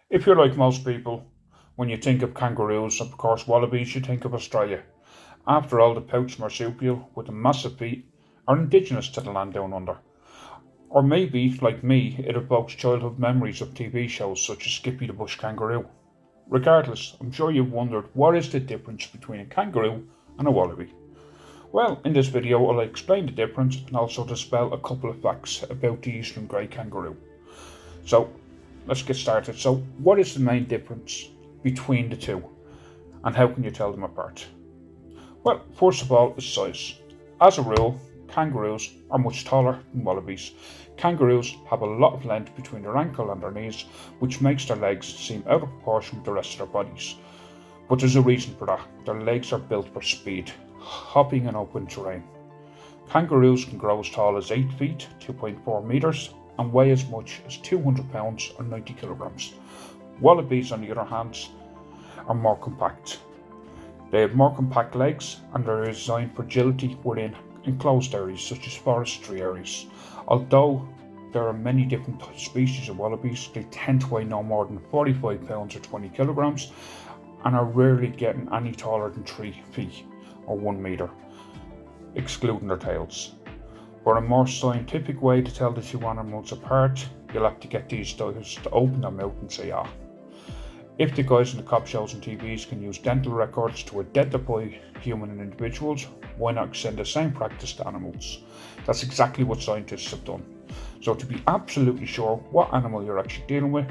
If you're like most people, when you think of kangaroos and of course wallabies, you think of Australia. After all, the pouched marsupial with the massive feet are indigenous to the land down under. Or maybe, like me, it evokes childhood memories of TV shows such as Skippy the Bush Kangaroo. Regardless, I'm sure you've wondered what is the difference between a kangaroo and a wallaby. Well, in this video I'll explain the difference and also dispel a couple of facts about the eastern grey kangaroo. So, let's get started. So, what is the main difference between the two and how can you tell them apart? Well, first of all is size. As a rule, kangaroos are much taller than wallabies. Kangaroos have a lot of length between their ankle and their knees, which makes their legs seem out of proportion with the rest of their bodies. But there's a reason for that. Their legs are built for speed, hopping in open terrain. Kangaroos can grow as tall as 8 feet, 2.4 meters, and weigh as much as 200 pounds or 90 kilograms. Wallabies, on the other hand, are more compact. They have more compact legs and are designed for agility within enclosed areas such as forestry areas. Although there are many different species of wallabies, they tend to weigh no more than 45 pounds or 20 kilograms and are rarely getting any taller than 3 feet or 1 meter, excluding their tails. For a more scientific way to tell the two animals apart, you'll have to get these guys to open their mouth and say ah. If the guys in the cop shows and TVs can use dental records to identify human individuals, why not extend the same practice to animals? That's exactly what scientists have done. So to be absolutely sure what animal you're actually dealing with,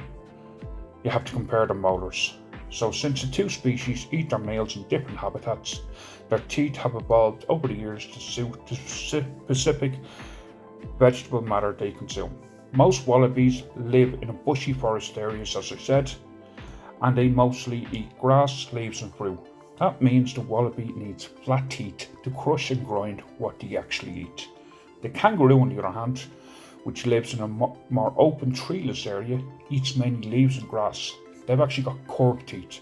you have to compare their molars. So since the two species eat their meals in different habitats, their teeth have evolved over the years to suit the specific vegetable matter they consume. Most wallabies live in bushy forest areas, as I said, and they mostly eat grass, leaves and fruit. That means the wallaby needs flat teeth to crush and grind what they actually eat. The kangaroo, on the other hand, which lives in a more open treeless area, eats mainly leaves and grass. They've actually got curved teeth,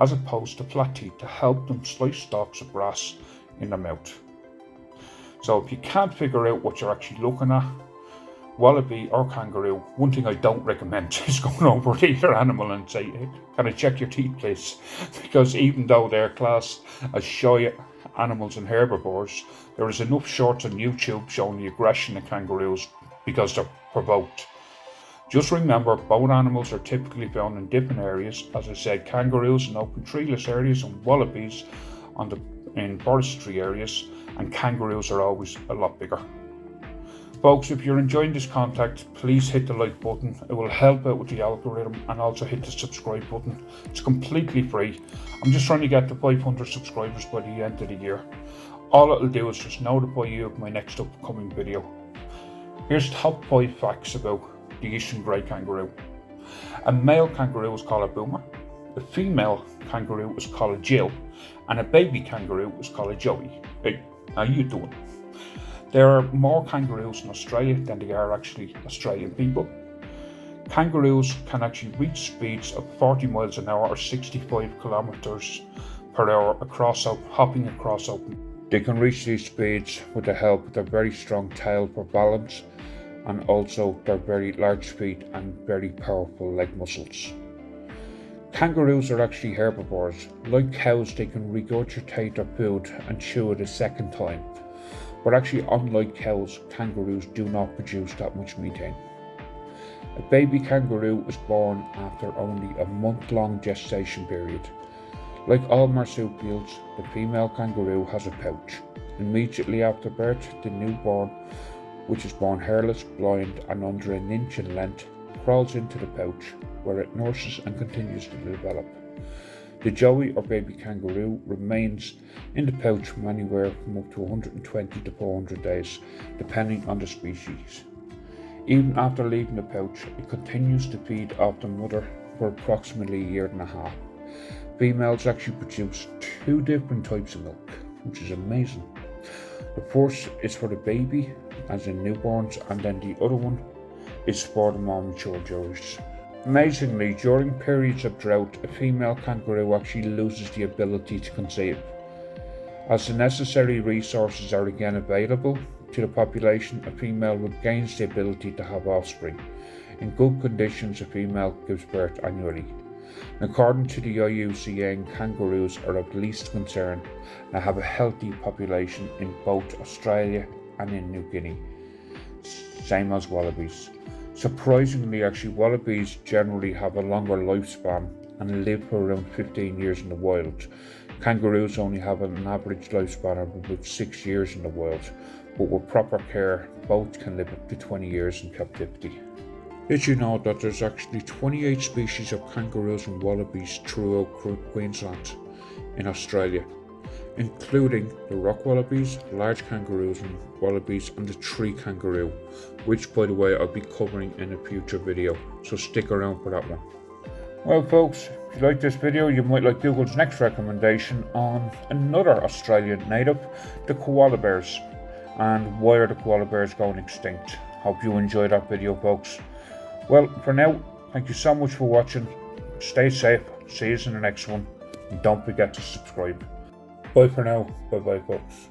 as opposed to flat teeth to help them slice stalks of grass in their mouth. So if you can't figure out what you're actually looking at, wallaby or kangaroo, one thing I don't recommend is going over to either animal and say, hey, can I check your teeth please? Because even though they're classed as shy animals and herbivores, there is enough shorts on YouTube showing the aggression of kangaroos because they're provoked. Just remember, both animals are typically found in different areas. As I said, kangaroos in open treeless areas and wallabies in forestry areas, and kangaroos are always a lot bigger. Folks, if you're enjoying this content, please hit the like button. It will help out with the algorithm, and also hit the subscribe button. It's completely free. I'm just trying to get to 500 subscribers by the end of the year. All it'll do is just notify you of my next upcoming video. Here's top 5 facts about the eastern grey kangaroo. A male kangaroo is called a boomer, a female kangaroo is called a Jill, and a baby kangaroo is called a Joey. Hey, how you doing? There are more kangaroos in Australia than there are actually Australian people. Kangaroos can actually reach speeds of 40 miles an hour or 65 kilometers per hour hopping across open. They can reach these speeds with the help of their very strong tail for balance and also their very large feet and very powerful leg muscles. Kangaroos are actually herbivores. Like cows, they can regurgitate their food and chew it a second time. But actually, unlike cows, kangaroos do not produce that much methane. A baby kangaroo is born after only a month-long gestation period. Like all marsupials, the female kangaroo has a pouch. Immediately after birth, the newborn, which is born hairless, blind and under an inch in length, crawls into the pouch, where it nurses and continues to develop. The joey or baby kangaroo remains in the pouch from anywhere from up to 120 to 400 days, depending on the species. Even after leaving the pouch, it continues to feed off the mother for approximately a year and a half. Females actually produce 2 different types of milk, which is amazing. The first is for the baby, as in newborns, and then the other one is for the more mature joeys. Amazingly, during periods of drought, a female kangaroo actually loses the ability to conceive. As the necessary resources are again available to the population, a female regains the ability to have offspring. In good conditions, a female gives birth annually. According to the IUCN, kangaroos are of least concern and have a healthy population in both Australia and in New Guinea, same as wallabies. Surprisingly, actually, wallabies generally have a longer lifespan and live for around 15 years in the wild. Kangaroos only have an average lifespan of about 6 years in the wild, but with proper care, both can live up to 20 years in captivity. Did you know that there's actually 28 species of kangaroos and wallabies throughout Queensland in Australia, including the rock wallabies, large kangaroos and wallabies, and the tree kangaroo, which by the way I'll be covering in a future video, so stick around for that one. Well folks, if you like this video, you might like Google's next recommendation on another Australian native, the koala bears, and why are the koala bears going extinct. Hope you enjoyed that video folks. Well, for now, thank you so much for watching. Stay safe, see you in the next one, and don't forget to subscribe. Bye for now, bye bye folks.